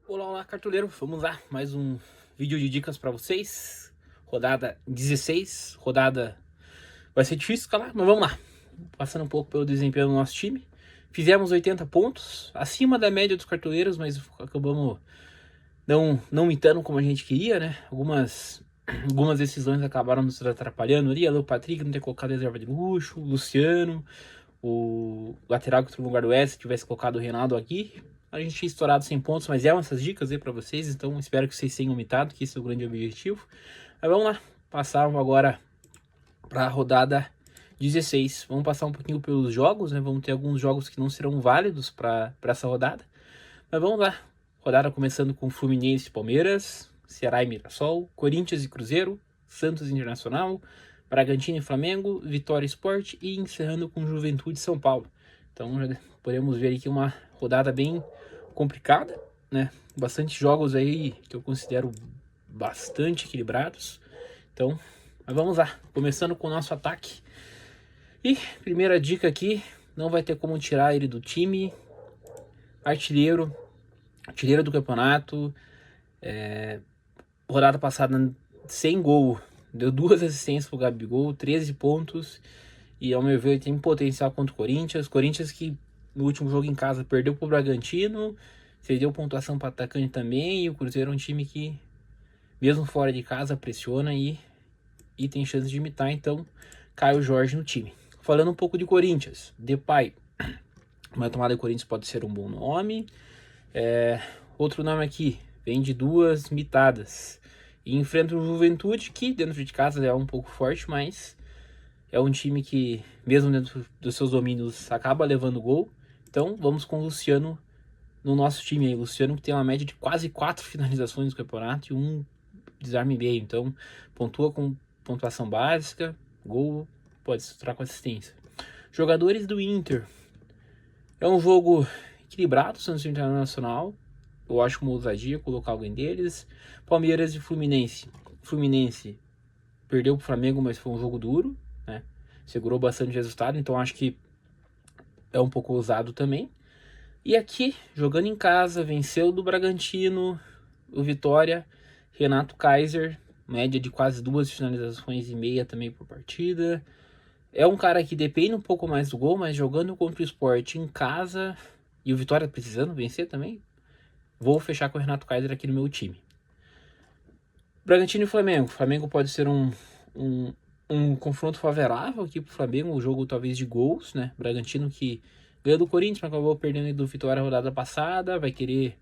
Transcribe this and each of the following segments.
Olá, olá, cartoleiro. Vamos lá, mais um vídeo de dicas para vocês. Rodada 16, rodada vai ser difícil escalar, mas vamos lá. Passando um pouco pelo desempenho do nosso time. Fizemos 80 pontos, acima da média dos cartoleiros, mas acabamos não mitando como a gente queria, né? Algumas decisões acabaram nos atrapalhando ali. O Patrick não ter colocado reserva de luxo, o Luciano, o lateral que entrou no lugar do West, tivesse colocado o Reinaldo aqui, a gente tinha estourado 100 pontos, mas eram essas dicas aí para vocês, então espero que vocês tenham imitado, que esse é o grande objetivo. Mas vamos lá, passamos agora para a rodada 16. Vamos passar um pouquinho pelos jogos, né? Vamos ter alguns jogos que não serão válidos para essa rodada. Mas vamos lá, rodada começando com Fluminense e Palmeiras, Ceará e Mirassol, Corinthians e Cruzeiro, Santos Internacional, Bragantino e Flamengo, Vitória Sport e encerrando com Juventude e São Paulo. Então já podemos ver aqui uma rodada bem complicada, né? Bastante jogos aí que eu considero bastante equilibrados. Então, mas vamos lá, começando com o nosso ataque. E primeira dica aqui, não vai ter como tirar ele do time. Artilheiro do campeonato. Rodada passada sem gol, deu 2 assistências pro Gabigol, 13 pontos. E ao meu ver ele tem potencial contra o Corinthians. Corinthians que no último jogo em casa perdeu pro Bragantino, cedeu pontuação para atacante também. E o Cruzeiro é um time que, mesmo fora de casa, pressiona e tem chance de imitar. Então, Caio Jorge no time. Falando um pouco de Corinthians, Depay. Uma tomada de Corinthians pode ser um bom nome. Outro nome aqui, vem de 2 mitadas. E enfrenta o Juventude, que dentro de casa é um pouco forte, mas é um time que, mesmo dentro dos seus domínios, acaba levando gol. Então vamos com o Luciano no nosso time aí. Luciano que tem uma média de quase 4 finalizações no campeonato e um desarme e meio. Então pontua com pontuação básica, gol, pode estourar com assistência. Jogadores do Inter. É um jogo equilibrado, Santos Internacional. Eu acho uma ousadia colocar alguém deles. Palmeiras e Fluminense. Fluminense perdeu pro Flamengo, mas foi um jogo duro, né? Segurou bastante resultado, então acho que é um pouco ousado também. E aqui, jogando em casa, venceu do Bragantino, o Vitória, Renato Kaiser, média de quase 2 finalizações e meia também por partida. É um cara que depende um pouco mais do gol, mas jogando contra o Sport em casa, e o Vitória precisando vencer também, vou fechar com o Renato Kaiser aqui no meu time. Bragantino e Flamengo. Flamengo pode ser um confronto favorável aqui pro Flamengo, um jogo talvez de gols, né? Bragantino que ganhou do Corinthians, mas acabou perdendo do Vitória a rodada passada, vai querer,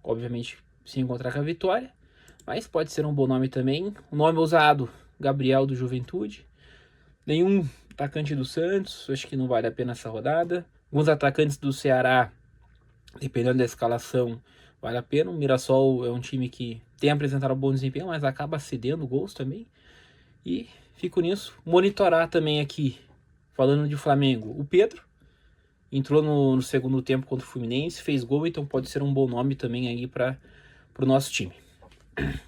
obviamente, se encontrar com a vitória, mas pode ser um bom nome também. Um nome ousado, Gabriel do Juventude. Nenhum atacante do Santos, acho que não vale a pena essa rodada. Alguns atacantes do Ceará, dependendo da escalação, vale a pena. O Mirassol é um time que tem apresentado um bom desempenho, mas acaba cedendo gols também. E fico nisso. Monitorar também aqui, falando de Flamengo, o Pedro. Entrou no segundo tempo contra o Fluminense, fez gol, então pode ser um bom nome também aí para o nosso time.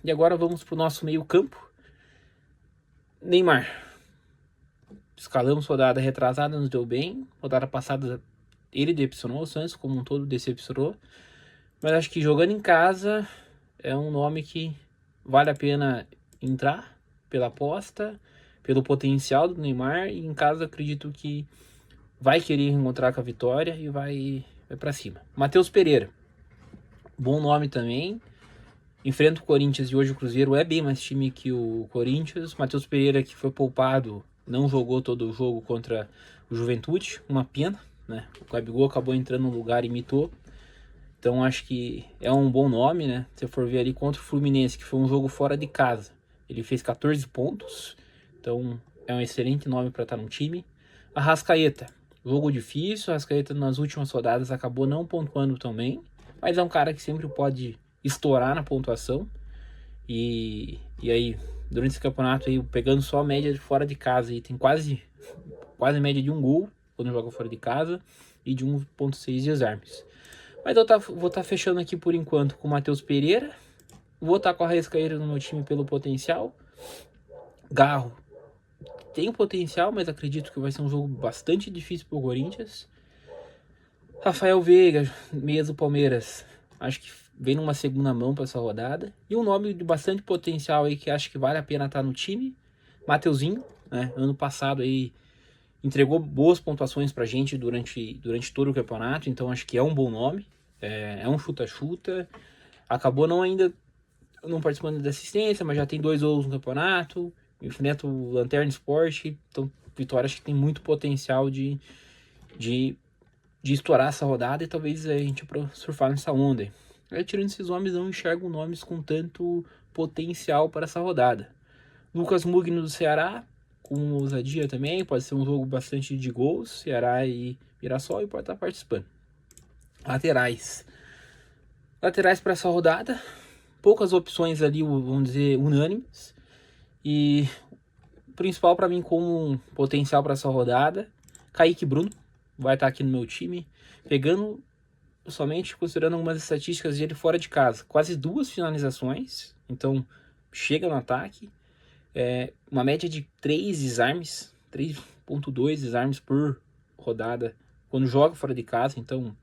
E agora vamos para o nosso meio campo. Neymar. Escalamos rodada retrasada, nos deu bem. Rodada passada ele decepcionou, o Santos como um todo decepcionou. Mas acho que jogando em casa é um nome que vale a pena entrar pela aposta, pelo potencial do Neymar. E em casa acredito que vai querer encontrar com a vitória e vai para cima. Matheus Pereira, bom nome também. Enfrenta o Corinthians e hoje o Cruzeiro é bem mais time que o Corinthians. Matheus Pereira, que foi poupado, não jogou todo o jogo contra o Juventude, uma pena, né? O Gabigol acabou entrando no lugar e imitou. Então acho que é um bom nome, né? Se for ver ali contra o Fluminense, que foi um jogo fora de casa, ele fez 14 pontos. Então é um excelente nome para estar no time. Arrascaeta, jogo difícil. Arrascaeta nas últimas rodadas acabou não pontuando tão bem, mas é um cara que sempre pode estourar na pontuação. E aí, durante esse campeonato aí, pegando só a média de fora de casa, aí tem quase média de 1 gol quando joga fora de casa e de 1,6 desarmes. Mas eu vou estar fechando aqui por enquanto com o Matheus Pereira. Vou estar com a Arrascaeta no meu time pelo potencial. Garro tem potencial, mas acredito que vai ser um jogo bastante difícil para o Corinthians. Rafael Veiga, meia do Palmeiras. Acho que vem numa segunda mão para essa rodada. E um nome de bastante potencial aí que acho que vale a pena estar no time, Mateuzinho, né? Ano passado aí entregou boas pontuações pra gente durante todo o campeonato, então acho que é um bom nome. É um chuta-chuta. Acabou não participando da assistência, mas já tem 2 gols no campeonato. Enfrenta o Lanterna Sport. Então, Vitória acho que tem muito potencial de estourar essa rodada e talvez a gente surfar nessa onda. Aí, tirando esses nomes, não enxergo nomes com tanto potencial para essa rodada. Lucas Mugni do Ceará, com ousadia também, pode ser um jogo bastante de gols. Ceará e Mirassol, e pode estar participando. Laterais para essa rodada, poucas opções ali, vamos dizer, unânimes. E o principal para mim como potencial para essa rodada, Kaique Bruno, vai estar aqui no meu time, pegando somente considerando algumas estatísticas dele fora de casa. Quase 2 finalizações, então chega no ataque. Uma média de 3 desarmes, 3.2 desarmes por rodada quando joga fora de casa. Então,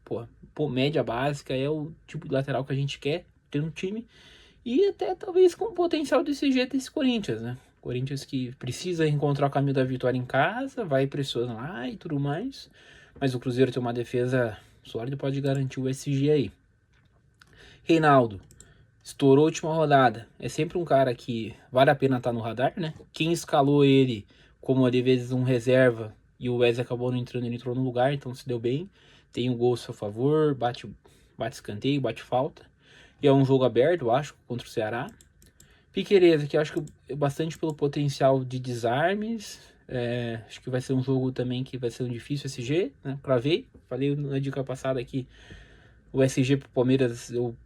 média básica, é o tipo de lateral que a gente quer ter no time. E até talvez com o potencial desse jeito desse Corinthians, né? Corinthians que precisa encontrar o caminho da vitória em casa, vai pressionar lá e tudo mais. Mas o Cruzeiro tem uma defesa sólida e pode garantir o SG aí. Reinaldo, estourou a última rodada. É sempre um cara que vale a pena estar no radar, né? Quem escalou ele como às vezes um reserva e o Wesley acabou não entrando, ele entrou no lugar, então se deu bem. Tem um gol a seu favor, bate escanteio, bate falta. E é um jogo aberto, eu acho, contra o Ceará. Piquerez, que eu acho que bastante pelo potencial de desarmes. Acho que vai ser um jogo também que vai ser um difícil SG, né? Cravei, falei na dica passada que o SG pro Palmeiras eu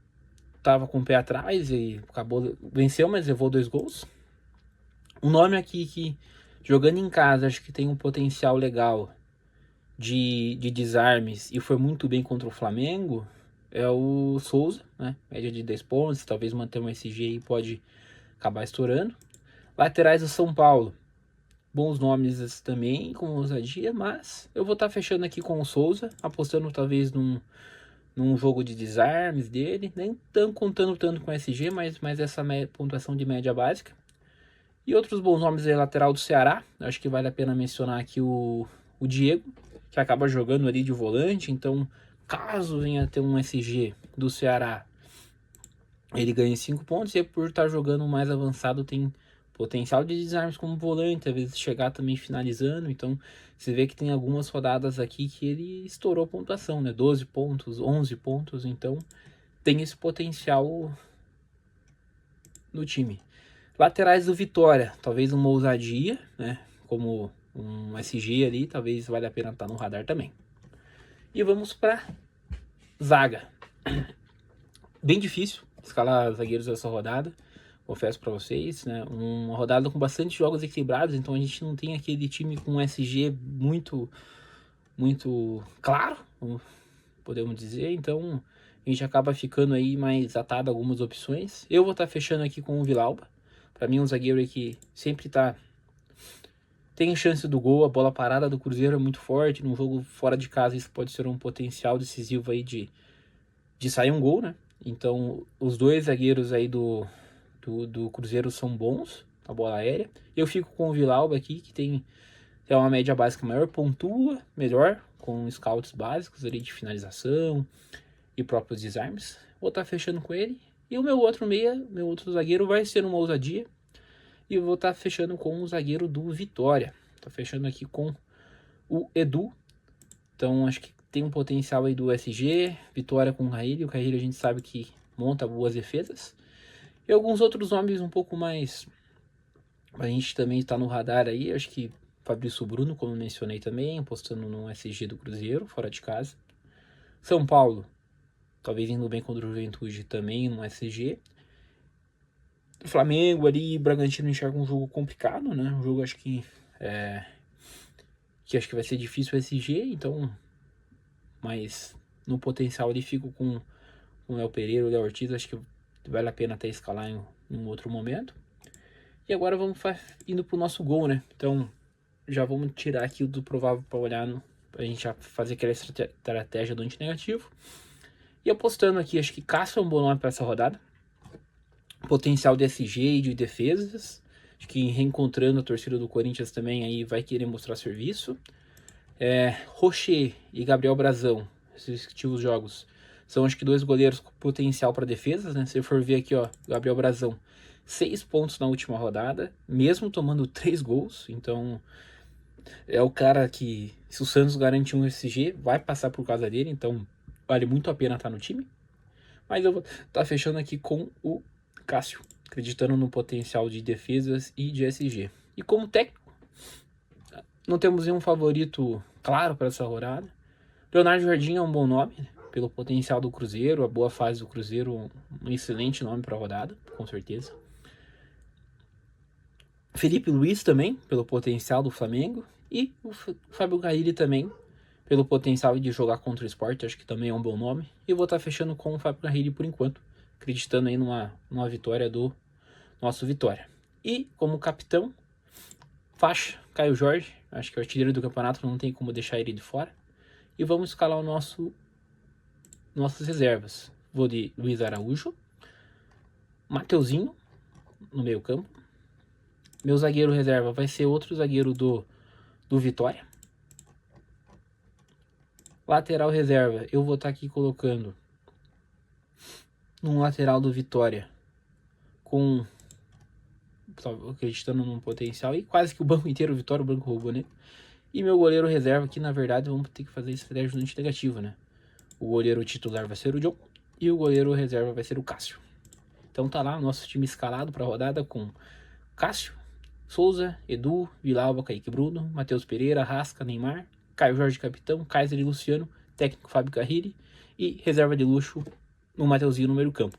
tava com o pé atrás e acabou, venceu, mas levou 2 gols. Um nome aqui que, jogando em casa, acho que tem um potencial legal de desarmes e foi muito bem contra o Flamengo, é o Souza, né? Média de 10 pontos, talvez manter um SG aí pode acabar estourando. Laterais do São Paulo, bons nomes também, com ousadia, mas eu vou estar fechando aqui com o Souza, apostando talvez num jogo de desarmes dele, nem tão contando tanto com SG, mas essa pontuação de média básica. E outros bons nomes aí, lateral do Ceará, acho que vale a pena mencionar aqui o Diego, que acaba jogando ali de volante, então caso venha ter um SG do Ceará, ele ganha 5 pontos, e por estar jogando mais avançado tem potencial de desarmes como volante, às vezes chegar também finalizando, então você vê que tem algumas rodadas aqui que ele estourou a pontuação, né? 12 pontos, 11 pontos, então tem esse potencial no time. Laterais do Vitória, talvez uma ousadia, né? Como um SG ali, talvez valha a pena estar no radar também. E vamos para zaga. Bem difícil escalar zagueiros dessa rodada, confesso para vocês, né? Uma rodada com bastante jogos equilibrados, então a gente não tem aquele time com SG muito claro, podemos dizer, então a gente acaba ficando aí mais atado a algumas opções. Eu vou estar fechando aqui com o Vilauba, para mim um zagueiro aí que sempre tem chance do gol, a bola parada do Cruzeiro é muito forte, num jogo fora de casa isso pode ser um potencial decisivo aí de sair um gol, né? Então os 2 zagueiros aí do Cruzeiro são bons na bola aérea. Eu fico com o Vilauba aqui, que tem uma média básica maior, pontua melhor, com scouts básicos ali de finalização e próprios desarmes. Vou estar fechando com ele. E o meu outro zagueiro vai ser uma ousadia. E eu vou estar fechando com o zagueiro do Vitória. Tô fechando aqui com o Edu. Então acho que tem um potencial aí do SG. Vitória com o Carrilho. O Carrilho a gente sabe que monta boas defesas. E alguns outros nomes um pouco mais... A gente também está no radar aí. Acho que Fabrício Bruno, como mencionei também, apostando no SG do Cruzeiro, fora de casa. São Paulo, talvez indo bem contra o Juventude também no SG. Flamengo ali, Bragantino enxerga um jogo complicado, né? Um jogo acho que acho que vai ser difícil o SG, então, mas no potencial ali fico com o Léo Pereira, o Léo Ortiz, acho que vale a pena até escalar em um outro momento. E agora vamos indo pro nosso gol, né? Então, já vamos tirar aqui o do provável para olhar, pra gente já fazer aquela estratégia do antinegativo. E apostando aqui, acho que Cássio é um bom nome para essa rodada. Potencial de SG e de defesas. Acho que reencontrando a torcida do Corinthians também aí vai querer mostrar serviço. Rocher e Gabriel Brazão, esses respectivos jogos, são acho que 2 goleiros com potencial para defesas, né? Se eu for ver aqui, ó, Gabriel Brazão, 6 pontos na última rodada, mesmo tomando 3 gols. Então é o cara que, se o Santos garante um SG, vai passar por causa dele. Então vale muito a pena estar no time. Mas eu vou estar fechando aqui com o Cássio, acreditando no potencial de defesas e de SG. E como técnico, não temos nenhum favorito claro para essa rodada. Leonardo Jardim é um bom nome, né? Pelo potencial do Cruzeiro, a boa fase do Cruzeiro, um excelente nome para a rodada, com certeza. Felipe Luiz também, pelo potencial do Flamengo. E o Fábio Carrilli também, pelo potencial de jogar contra o Sport, acho que também é um bom nome. E eu vou estar fechando com o Fábio Carrilli por enquanto, acreditando aí numa vitória do nosso Vitória. E como capitão, faixa, Caio Jorge, acho que é o artilheiro do campeonato, não tem como deixar ele de fora. E vamos escalar nossas reservas. Vou de Luiz Araújo, Mateuzinho no meio campo. Meu zagueiro reserva vai ser outro zagueiro do Vitória. Lateral reserva, eu vou estar aqui colocando num lateral do Vitória com, acreditando num potencial, e quase que o banco inteiro, o Vitória, o banco roubou, né? E meu goleiro reserva, que na verdade vamos ter que fazer estratégia do negativo, né? O goleiro titular vai ser o John e o goleiro reserva vai ser o Cássio. Então tá lá o nosso time escalado para a rodada com Cássio, Souza, Edu, Villalba, Kaique Bruno, Matheus Pereira, Rasca, Neymar, Caio Jorge capitão, Kaiser e Luciano, técnico Fábio Carrilli e reserva de luxo no Mateuzinho no meio campo.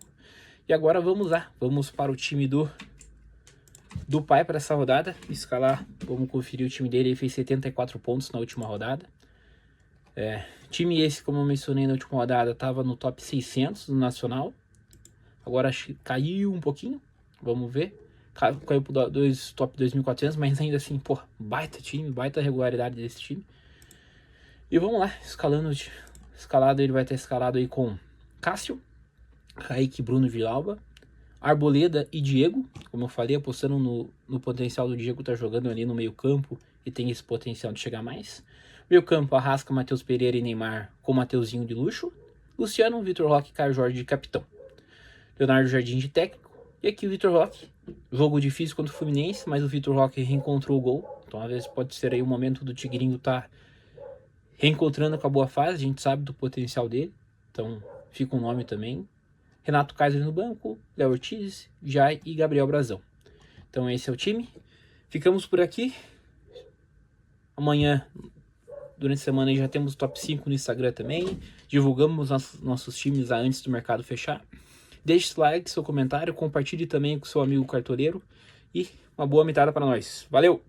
E agora vamos lá, vamos para o time do pai para essa rodada, escalar, vamos conferir o time dele, ele fez 74 pontos na última rodada. Time esse, como eu mencionei na última rodada, estava no top 600 do Nacional, agora acho que caiu um pouquinho, vamos ver, caiu para top 2.400, mas ainda assim, pô, baita time, baita regularidade desse time. E vamos lá, escalado, ele vai estar escalado aí com Cássio, Kaique, Bruno, Villalba, Arboleda e Diego, como eu falei, apostando no potencial do Diego, tá jogando ali no meio campo e tem esse potencial de chegar mais. Meio campo, Arrasca, Matheus Pereira e Neymar com Mateuzinho de luxo, Luciano, Vitor Roque e Caio Jorge de capitão, Leonardo Jardim de técnico, e aqui o Vitor Roque, jogo difícil contra o Fluminense, mas o Vitor Roque reencontrou o gol, então às vezes pode ser aí o momento do Tigrinho tá reencontrando com a boa fase, a gente sabe do potencial dele, então fica um nome também. Renato Kaiser no banco, Léo Ortiz, Jai e Gabriel Brazão. Então esse é o time. Ficamos por aqui. Amanhã, durante a semana, já temos o top 5 no Instagram também. Divulgamos nossos times antes do mercado fechar. Deixe seu like, seu comentário, compartilhe também com seu amigo cartoleiro. E uma boa mitada para nós. Valeu!